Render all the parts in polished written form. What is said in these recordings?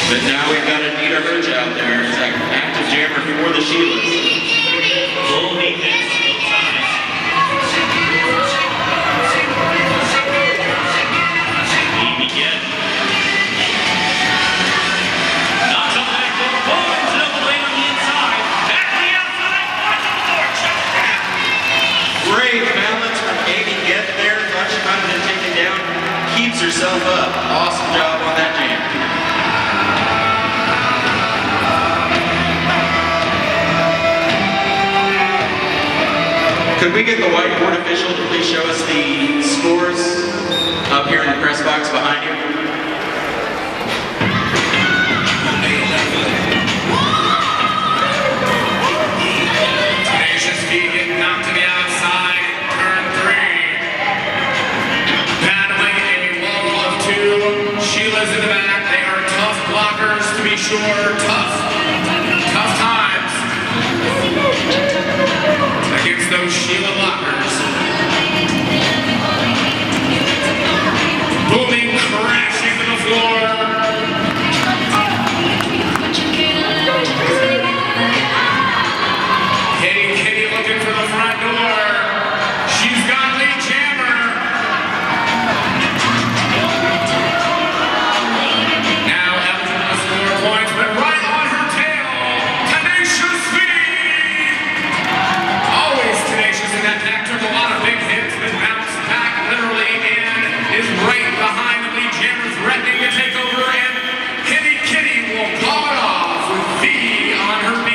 But now we've got Anita Hirsch out there. It's an active jammer for the Sheilas. Full defense both sides. Amy Get. Knocks on back door. Bowens it over lane on the inside. Back to the outside. Watching the door. Shot down. Great balance from Amy Get there. Thought she might have been taken down. Keeps herself up. Awesome job on that jam. Could we get the whiteboard official to please show us the scores up here in the press box behind you? Tenacious D getting knocked to the outside, turn 3. Battling a wall of 2. Sheila's in the back. They are tough blockers to be sure. Tough times against those Sheila blockers. Booming, crashing to the floor. Kitty looking for the front door. She's got lead jammer. Now eligible to score points, but right on her tail. Tenacious V. Always tenacious in that pack. Took a lot of big hits, but bounced back literally and is right behind the lead jammer, threatening to take over. And Kitty will call it off with V on her B.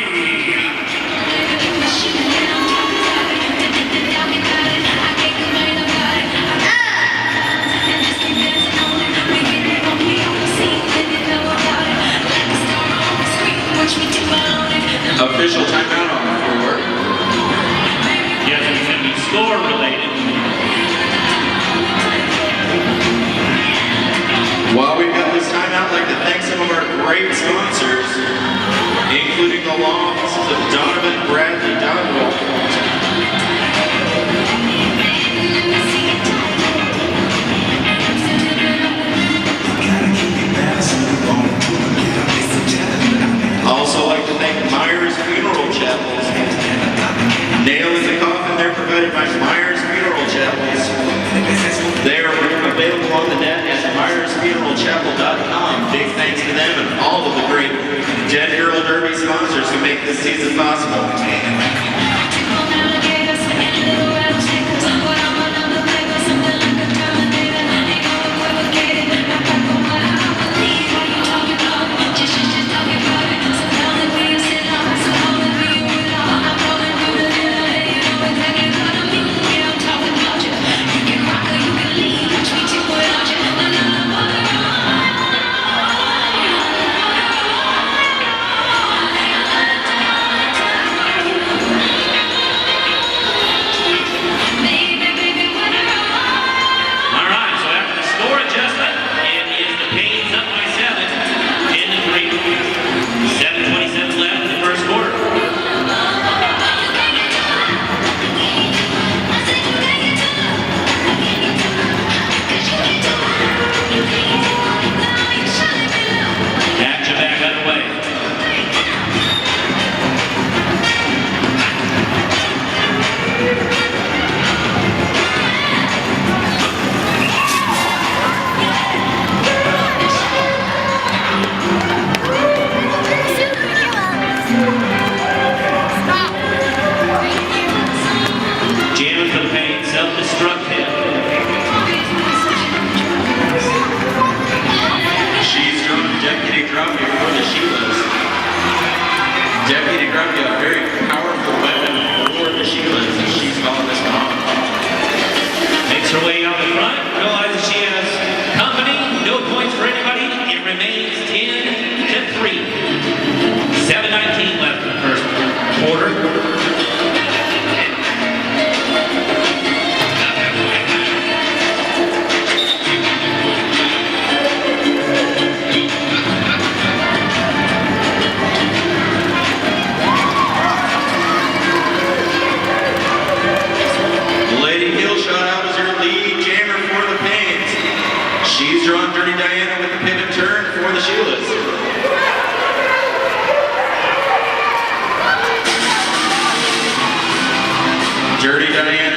Official timeout on the floor. Yes, it's going to be score related. While we've got this timeout, I'd like to thank some of our great sponsors, including the law offices of Donovan Bradley Dodwell. Also like to thank Myers Funeral Chapels. Nail in the coffin, they're provided by Myers Funeral Chapels. They are available on the net at myersfuneralchapel.com. Big thanks to them and all of the great Dead Girl Derby sponsors who make this season possible. All right, so after the score adjustment, it is the Pains up by 7, 10-3. 7:27 left in the first quarter. Action back underway. Jamming for the Pains, self-destruct hit. She's drawn Deputy Grumpy for the Sheilas. Deputy Grumpy, a very powerful weapon for the Sheilas, and she's calling this one off. Makes her way out the front, realizes she has company, no points for anybody. It remains 10-3. 7:19 left in the first quarter. Lady Hillshot out as her lead jammer for the Pains. She's drawn Dirty Diana with the pivot turn for the Sheilas. Diane